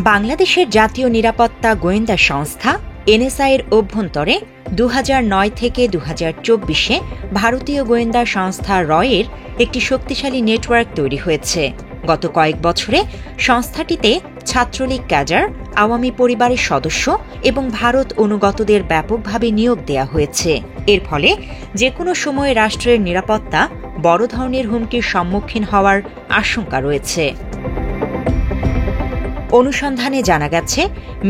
বাংলাদেশের জাতীয় নিরাপত্তা গোয়েন্দা সংস্থা এনএসআই-এর অভ্যন্তরে 2009 থেকে 2024-এ ভারতীয় গোয়েন্দা সংস্থা রয়ের একটি শক্তিশালী নেটওয়ার্ক তৈরি হয়েছে। গত কয়েক বছরে সংস্থাটিতে ছাত্রলীগ ক্যাডার, আওয়ামী পরিবারের সদস্য এবং ভারত অনুগতদের ব্যাপকভাবে নিয়োগ দেওয়া হয়েছে। এর ফলে যে কোনো সময় রাষ্ট্রের নিরাপত্তা বড় ধরনের হুমকির সম্মুখীন হওয়ার আশঙ্কা রয়েছে। অনুসন্ধানে জানা গেছে,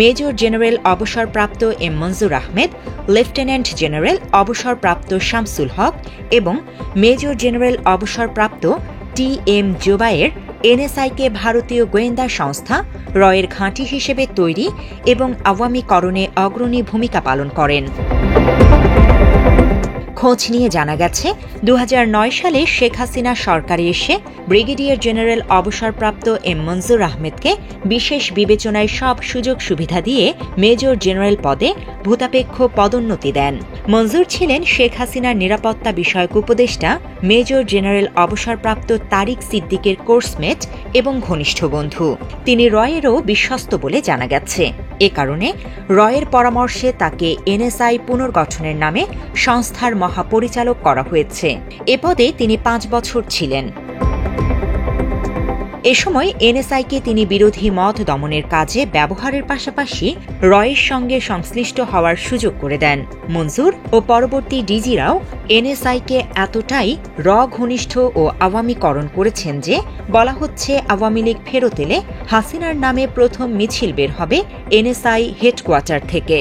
মেজর জেনারেল অবসরপ্রাপ্ত এম মনজুর আহমেদ, লেফটেন্যান্ট জেনারেল অবসরপ্রাপ্ত শামসুল হক এবং মেজর জেনারেল অবসরপ্রাপ্ত টি এম জোবায়ের এনএসআইকে ভারতীয় গোয়েন্দা সংস্থা রয়ের ঘাঁটি হিসেবে তৈরি এবং আওয়ামীকরণে অগ্রণী ভূমিকা পালন করেন। খোঁজ নিয়ে জানা গেছে, 2009 সালে শেখ হাসিনা সরকারে এসে ব্রিগেডিয়ার জেনারেল অবসরপ্রাপ্ত এম মনজুর আহমেদকে বিশেষ বিবেচনায় সব সুযোগ সুবিধা দিয়ে মেজর জেনারেল পদে ভূতাপেক্ষ পদোন্নতি দেন। মনজুর ছিলেন শেখ হাসিনার নিরাপত্তা বিষয়ক উপদেষ্টা মেজর জেনারেল অবসরপ্রাপ্ত তারিক সিদ্দিকের কোর্সমেট এবং ঘনিষ্ঠ বন্ধু। তিনি রয়েরও বিশ্বস্ত বলে জানা গেছে। এ কারণে রয়ের পরামর্শে তাকে এনএসআই পুনর্গঠনের নামে সংস্থার মহাপরিচালক করা হয়েছে। এ পদে তিনি 5 বছর ছিলেন। এ সময় এনএসআইকে তিনি বিরোধী মত দমনের কাজে ব্যবহারের পাশাপাশি রয়ের সঙ্গে সংশ্লিষ্ট হওয়ার সুযোগ করে দেন। মনজুর ও পরবর্তী ডিজিরাও এনএসআইকে এতটাই ঘনিষ্ঠ ও আওয়ামীকরণ করেছেন যে বলা হচ্ছে, আওয়ামী লীগ ফেরত এলে হাসিনার নামে প্রথম মিছিল বের হবে এনএসআই হেডকোয়ার্টার থেকে।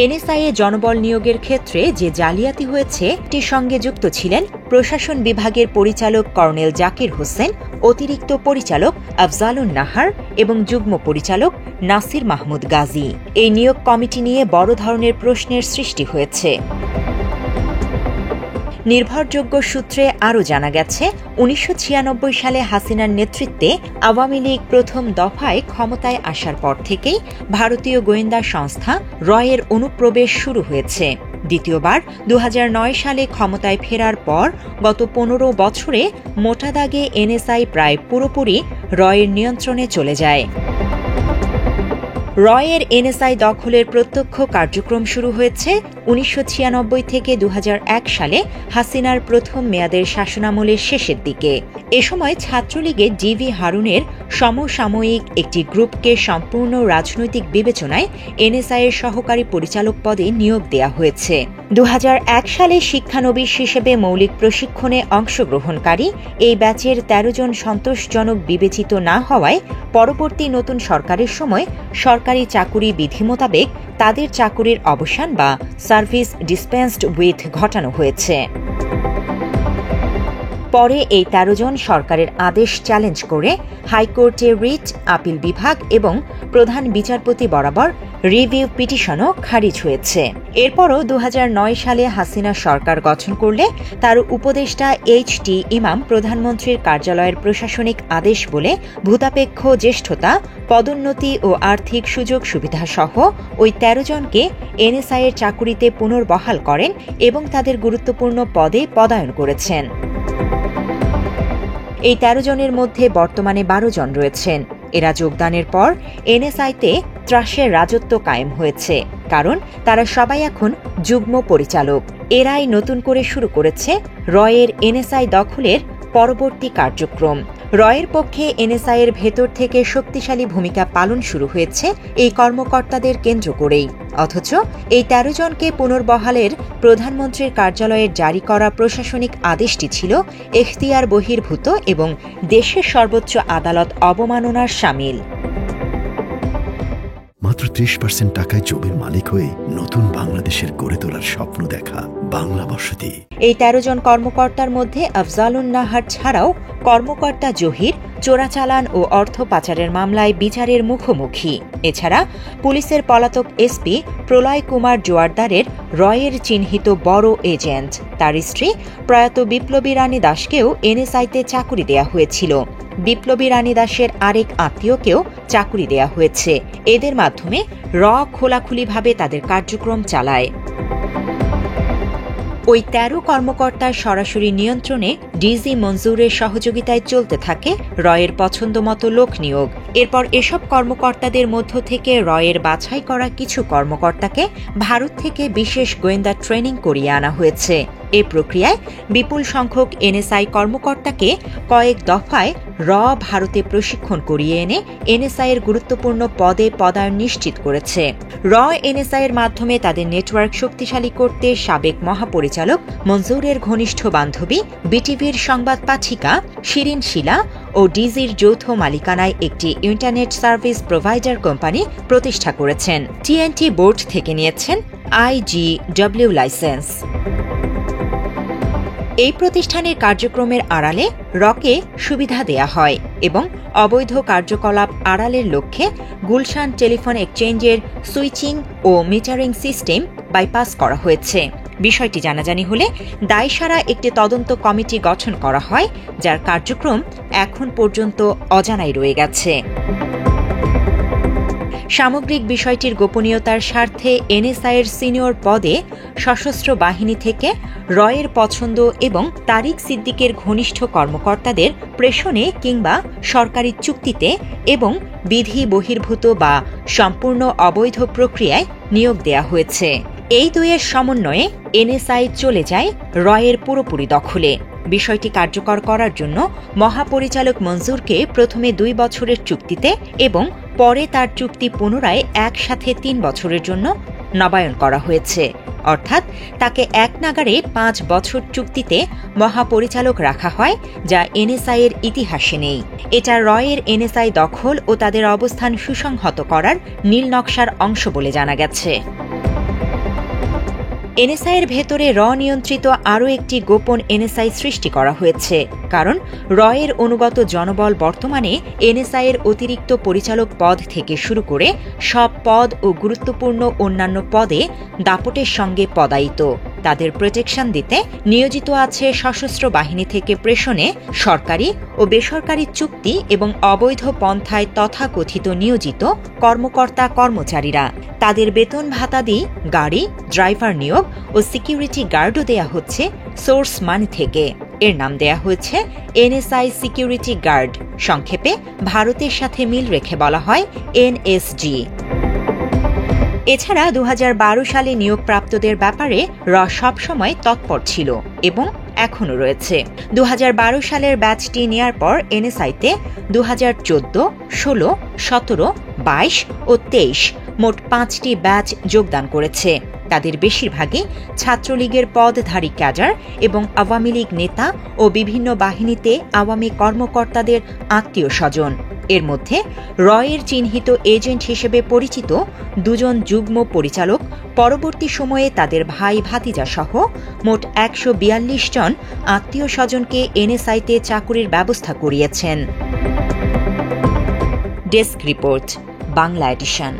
এনএসআইয়ে জনবল নিয়োগের ক্ষেত্রে যে জালিয়াতি হয়েছে এটির সঙ্গে যুক্ত ছিলেন প্রশাসন বিভাগের পরিচালক কর্নেল জাকির হোসেন, অতিরিক্ত পরিচালক আফজালুন নাহার এবং যুগ্ম পরিচালক নাসির মাহমুদ গাজী। এই নিয়োগ কমিটি নিয়ে বড় ধরনের প্রশ্নের সৃষ্টি হয়েছে। নির্ভরযোগ্য সূত্রে আরও জানা গেছে, 1996 সালে হাসিনার নেতৃত্বে আওয়ামী লীগ প্রথম দফায় ক্ষমতায় আসার পর থেকেই ভারতীয় গোয়েন্দা সংস্থা রয়ের অনুপ্রবেশ শুরু হয়েছে। দ্বিতীয়বার 2009 সালে ক্ষমতায় ফেরার পর গত 15 বছরে মোটা দাগে এনএসআই প্রায় পুরোপুরি রয়ের নিয়ন্ত্রণে চলে যায়। রয়ের এনএসআই দখলের প্রত্যক্ষ কার্যক্রম শুরু হয়েছে 1996 থেকে 2001 সালে হাসিনার প্রথম মেয়াদের শাসনামলের শেষের দিকে। এ সময় ছাত্রলীগের ডিভি হারুনের সমসাময়িক একটি গ্রুপকে সম্পূর্ণ রাজনৈতিক বিবেচনায় এনএসআইয়ের সহকারী পরিচালক পদে নিয়োগ দেওয়া হয়েছে। 2001 সালে শিক্ষানবিশ হিসেবে মৌলিক প্রশিক্ষণে অংশগ্রহণকারী এই ব্যাচের 13 জন সন্তোষজনক বিবেচিত না হওয়ায় পরবর্তী নতুন সরকারের সময় সরকারি চাকুরি বিধি মোতাবেক তাদের চাকুরির অবসান বা সার্ভিস ডিসপেন্সড উইথ ঘটানো হয়েছে। পরে এই 13 জন সরকারের আদেশ চ্যালেঞ্জ করে হাইকোর্টে রিট, আপিল বিভাগ এবং প্রধান বিচারপতি বরাবর রিভিউ পিটিশনও খারিজ হয়েছে। এরপরও 2009 সালে হাসিনা সরকার গঠন করলে তার উপদেষ্টা এইচ.টি. ইমাম প্রধানমন্ত্রীর কার্যালয়ের প্রশাসনিক আদেশ বলে ভূতাপেক্ষ জ্যেষ্ঠতা, পদোন্নতি ও আর্থিক সুযোগ সুবিধাসহ ওই 13 জনকে এনএসআইয়ের চাকুরিতে পুনর্বহাল করেন এবং তাদের গুরুত্বপূর্ণ পদে পদায়ন করেছেন। এই 13 জনের মধ্যে বর্তমানে 12 জন রয়েছেন। এরা যোগদানের পর এনএসআইতে ত্রাসের রাজত্ব কায়েম হয়েছে, কারণ তারা সবাই এখন যুগ্ম পরিচালক। এরাই নতুন করে শুরু করেছে রয়ের এনএসআই দখলের পরবর্তী কার্যক্রম। রয়ের পক্ষে এনএসআইয়ের ভেতর থেকে শক্তিশালী ভূমিকা পালন শুরু হয়েছে এই কর্মকর্তাদের কেন্দ্র করেই। অথচ এই 13 জনকে পুনর্বহালের প্রধানমন্ত্রীর কার্যালয়ের জারি করা প্রশাসনিক আদেশটি ছিল এখতিয়ার বহির্ভূত এবং দেশের সর্বোচ্চ আদালত অবমাননার শামিল। মাত্র 30% টাকায় জমির মালিক হয়ে নতুন বাংলাদেশের গড়ে তোলার স্বপ্ন দেখা বাংলা বসতি। এই 13 জন কর্মকর্তার মধ্যে আফজালুন নাহার ছাড়াও কর্মকর্তা জহির চোরাচালান ও অর্থ পাচারের মামলায় বিচারের মুখোমুখি। এছাড়া পুলিশের পলাতক এসপি প্রলয় কুমার জোয়ারদারের রয়ের চিহ্নিত বড় এজেন্ট। তার স্ত্রী প্রয়াত বিপ্লবী রানী দাসকেও এনএসআইতে চাকুরি দেয়া হয়েছিল। বিপ্লবী রানী দাসের আরেক আত্মীয়কেও চাকুরি দেয়া হয়েছে। এদের মাধ্যমে খোলাখুলিভাবে তাদের কার্যক্রম চালায়। ওই ১৩ কর্মকর্তার সরাসরি নিয়ন্ত্রণে ডিজি মঞ্জুরের সহযোগিতায় চলতে থাকে রয়ের পছন্দমতো লোক নিয়োগ। এরপর এসব কর্মকর্তাদের মধ্য থেকে রয়ের বাছাই করা কিছু কর্মকর্তাকে ভারত থেকে বিশেষ গোয়েন্দা ট্রেনিং করিয়ে আনা হয়েছে। এ প্রক্রিয়ায় বিপুল সংখ্যক এনএসআই কর্মকর্তাকে কয়েক দফায় ভারতে প্রশিক্ষণ করিয়ে এনে এনএসআইয়ের গুরুত্বপূর্ণ পদে পদায়ন নিশ্চিত করেছে। এনএসআইয়ের মাধ্যমে তাদের নেটওয়ার্ক শক্তিশালী করতে সাবেক মহাপরিচালক মঞ্জুরের ঘনিষ্ঠ বান্ধবী বিটিভির সংবাদ পাঠিকা শিরিন শিলা ও ডিজির যৌথ মালিকানায় একটি ইন্টারনেট সার্ভিস প্রোভাইডার কোম্পানি প্রতিষ্ঠা করেছেন। টিএনটি বোর্ড থেকে নিয়েছেন IGW লাইসেন্স। এই প্রতিষ্ঠানের কার্যক্রমের আড়ালে রকে সুবিধা দেয়া হয় এবং অবৈধ কার্যকলাপ আড়ালের লক্ষ্যে গুলশান টেলিফোন এক্সচেঞ্জের সুইচিং ও মিটারিং সিস্টেম বাইপাস করা হয়েছে। বিষয়টি জানাজানি হলে দায়সারা একটি তদন্ত কমিটি গঠন করা হয়, যার কার্যক্রম এখন পর্যন্ত অজানাই রয়ে গেছে। সামগ্রিক বিষয়টির গোপনীয়তার স্বার্থে এনএসআইয়ের সিনিয়র পদে সশস্ত্র বাহিনী থেকে রয়ের পছন্দ এবং তারিক সিদ্দিকের ঘনিষ্ঠ কর্মকর্তাদের প্রেষণে কিংবা সরকারি চুক্তিতে এবং বিধি বহির্ভূত বা সম্পূর্ণ অবৈধ প্রক্রিয়ায় নিয়োগ দেয়া হয়েছে। এই দুইয়ের সমন্বয়ে এনএসআই চলে যায় রয়ের পুরোপুরি দখলে। বিষয়টি কার্যকর করার জন্য মহাপরিচালক মঞ্জুরকে প্রথমে ২ বছরের চুক্তিতে এবং পরে তার চুক্তি পুনরায় একসাথে ৩ বছরের জন্য নবায়ন করা হয়েছে। অর্থাৎ তাকে এক নাগাড়ে ৫ বছর চুক্তিতে মহাপরিচালক রাখা হয়, যা এনএসআইয়ের ইতিহাসে নেই। এটা রয়ের এনএসআই দখল ও তাদের অবস্থান সুসংহত করার নীল নকশার অংশ বলে জানা গেছে। এনএসআইয়ের ভেতরে নিয়ন্ত্রিত আরও একটি গোপন এনএসআই সৃষ্টি করা হয়েছে, কারণ রয়ের অনুগত জনবল বর্তমানে এনএসআইয়ের অতিরিক্ত পরিচালক পদ থেকে শুরু করে সব পদ ও গুরুত্বপূর্ণ অন্যান্য পদে দাপটের সঙ্গে পদায়িত। তাদের প্রোটেকশন দিতে নিয়োজিত আছে সশস্ত্র বাহিনী থেকে প্রেষণে সরকারি ও বেসরকারি চুক্তি এবং অবৈধ পন্থায় তথাকথিত নিয়োজিত কর্মকর্তা কর্মচারীরা। তাদের বেতন ভাতাদি, গাড়ি, ড্রাইভার নিয়োগ ও সিকিউরিটি গার্ডও দেয়া হচ্ছে সোর্স মানি থেকে। এর নাম দেয়া হয়েছে এনএসআই সিকিউরিটি গার্ড, সংক্ষেপে ভারতের সাথে মিল রেখে বলা হয় এনএসজি। এছাড়া ২০১২ সালে নিয়োগপ্রাপ্তদের ব্যাপারে সবসময় তৎপর ছিল এবং এখনও রয়েছে। ২০১২ সালের ব্যাচটি নেয়ার পর এনএসআইতে ২০১৪, ১৬, ১৭, ২২ ও ২৩ মোট ৫টি ব্যাচ যোগদান করেছে। তাদের বেশিরভাগই ছাত্রলীগের পদধারী ক্যাডার এবং আওয়ামী লীগ নেতা ও বিভিন্ন বাহিনীতে আওয়ামী কর্মকর্তাদের আত্মীয় স্বজন। এর মধ্যে রয়ের চিহ্নিত এজেন্ট হিসেবে পরিচিত ২ জন যুগ্ম পরিচালক পরবর্তী সময়ে তাদের ভাই ভাতিজা সহ মোট ১৪২ জন আত্মীয় স্বজনকে এনএসআইতে চাকুরির ব্যবস্থা করিয়েছেন। Desk report, Bangla addition.